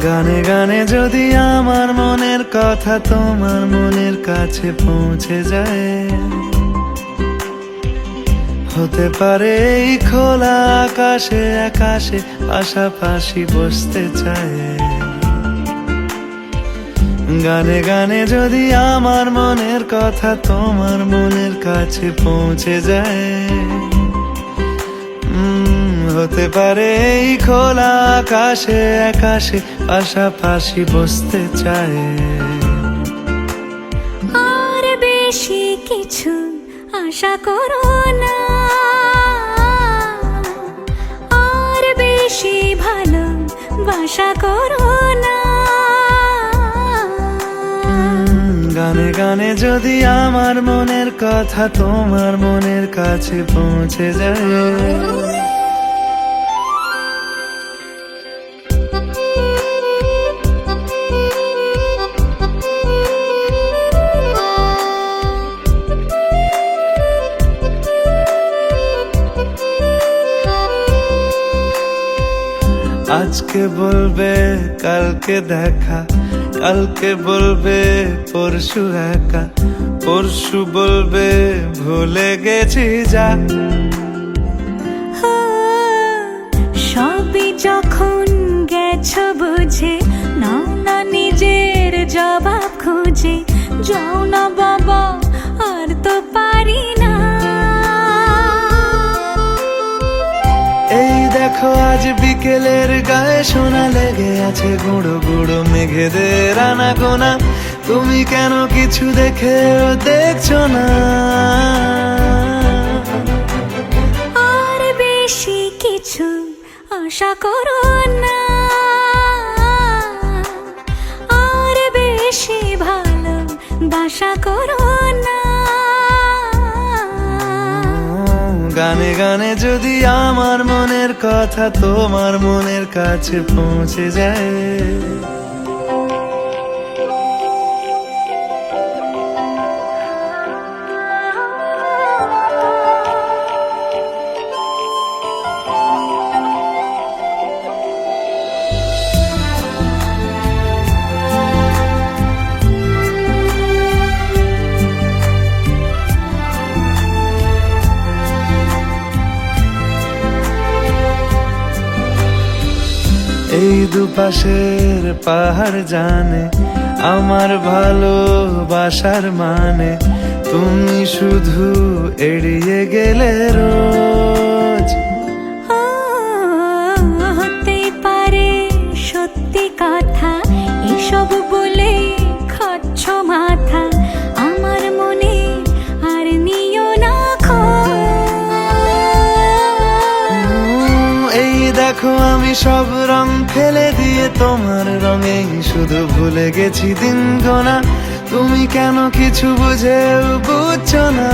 গানে গানে যদি আমার মনের কথা তোমার মনের কাছে পৌঁছে যায়, হতে পারে এই খোলা আকাশে আকাশে পাশাপাশি বসতে চায়। গানে গানে যদি আমার মনের কথা তোমার মনের কাছে পৌঁছে যায়, হতে পারে এই খোলা আকাশে আকাশে পাশাপাশি বসতে চায়। আর বেশি কিছু আশা করো না, আর বেশি ভালোবাসা করো না। গানে গানে যদি আমার মনের কথা তোমার মনের কাছে পৌঁছে যায়, আজকে বলবে কালকে দেখা, কালকে বলবে পরশু একা, পরশু বলবে ভুলে গেছি যা। সবই যখন গেছো বুঝে, নাও না নিজের জবাব খুঁজে। যাও না বাবা, আর তো পারি না। এই দেখো আজ বিকেলের গায়ে সোনা লেগে আছে গুঁড়ো গুঁড়ো মেঘেদের আনাগোনা। তুমি কেন কিছু দেখেও দেখছো না? আর বেশি কিছু আশা করো না, আর বেশি ভালোবাসা করো না। গানে গানে যদি আমার মনের কথা তোমার মনের কাছে পৌঁছে যায়, এই দুপাশের পাহাড় জানে আমার ভালোবাসার মানে। তুমি শুধু এড়িয়ে গেলে রোজ। হতে পারে সত্যি কথা, এসব বলে খাচ্ছ মাথা। আমার মনে আর নিও না খোঁজ। এই দেখো আমি সব রং ফেলে দিয়ে তোমার রঙেই শুধু ভুলে গেছি দিন গোনা। তুমি কেন কিছু বুঝেও বুঝছো না?